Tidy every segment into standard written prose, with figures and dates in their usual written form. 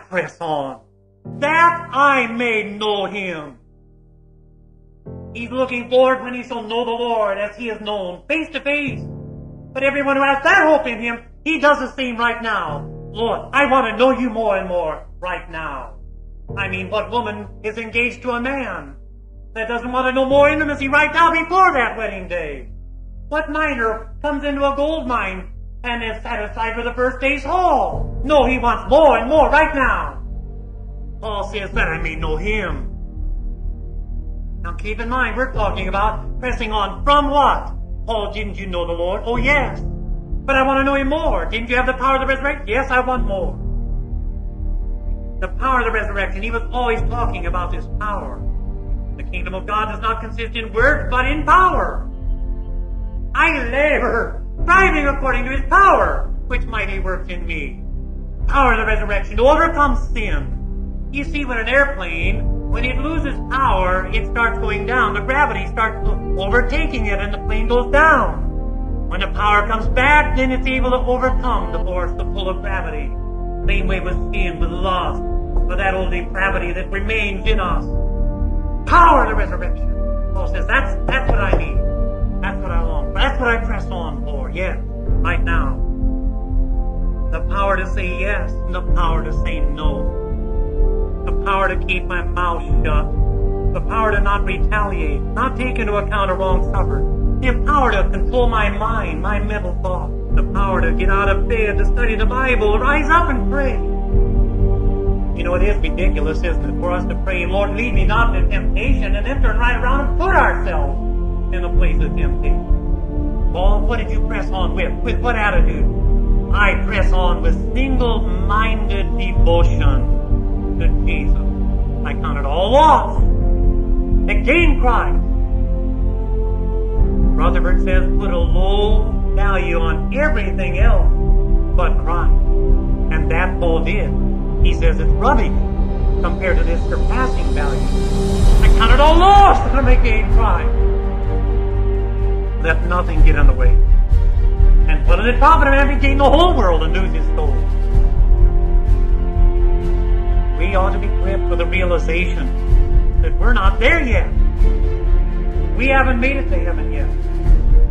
press on, that I may know him. He's looking forward when he shall know the Lord as he is known, face to face. But everyone who has that hope in him, he does the same right now. Lord, I want to know you more and more right now. I mean, what woman is engaged to a man that doesn't want to know more intimacy right now before that wedding day? What miner comes into a gold mine and is satisfied with the first day's haul? No, he wants more and more right now. Paul says that I may know him. Now keep in mind, we're talking about pressing on from what? Paul, didn't you know the Lord? Oh yes. But I want to know him more. Didn't you have the power of the resurrection? Yes, I want more. The power of the resurrection. He was always talking about this power. The kingdom of God does not consist in words, but in power. I labor, striving according to his power, which mighty works in me. Power of the resurrection to overcome sin. You see, when an airplane, when it loses power, it starts going down. The gravity starts overtaking it and the plane goes down. When the power comes back, then it's able to overcome the force, the pull of gravity. Same way with sin, with lust, with that old depravity that remains in us. Power of the resurrection. Paul says, that's what I need. That's what I long for. That's what I press on for. Yes, right now. The power to say yes and the power to say no. The power to keep my mouth shut. The power to not retaliate, not take into account a wrong suffered. The power to control my mind, my mental thought. The power to get out of bed, to study the Bible, rise up and pray. You know, it is ridiculous, isn't it, for us to pray, Lord, lead me not into temptation, and then turn right around and put ourselves in the place of temptation. Paul, what did you press on with? With what attitude? I press on with single-minded devotion to Jesus. I count it all loss to gain Christ. Rutherford says, put a low value on everything else but Christ. And that Paul did. He says it's rubbish compared to this surpassing value. I count it all lost when I gain Christ. Let nothing get in the way. And what did it profit a man to gain the whole world and lose his soul? We ought to be gripped with the realization that we're not there yet. We haven't made it to heaven yet.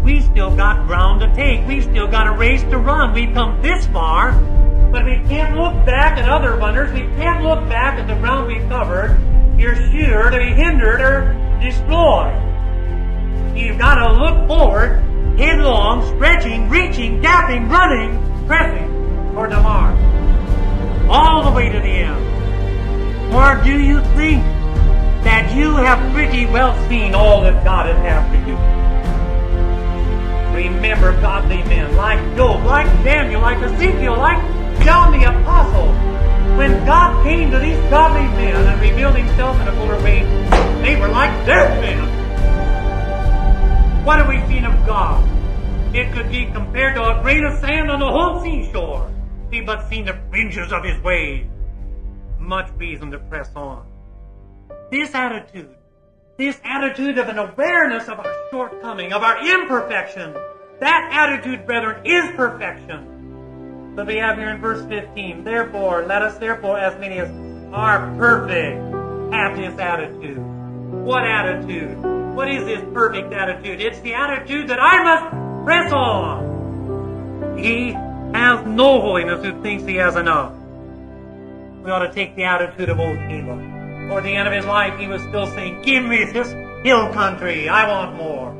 We still got ground to take. We still got a race to run. We've come this far, but we can't look back at other runners. We can't look back at the ground we've covered. You're sure to be hindered or destroyed. You've got to look forward, headlong, stretching, reaching, gapping, running, pressing toward the mark. All the way to the end. Or do you think that you have pretty well seen all that God would have to do? Remember godly men like Job, like Daniel, like Ezekiel, like John the Apostle. When God came to these godly men and revealed himself in a fuller way, they were like dead men. What have we seen of God? It could be compared to a grain of sand on the whole seashore. We but seen the fringes of his waves. Much reason to press on. This attitude of an awareness of our shortcoming, of our imperfection, that attitude, brethren, is perfection. So we have here in verse 15, therefore, let us therefore, as many as are perfect, have this attitude. What attitude? What is this perfect attitude? It's the attitude that I must press on. He has no holiness who thinks he has enough. We ought to take the attitude of old Caleb. Toward the end of his life, he was still saying, give me this hill country. I want more.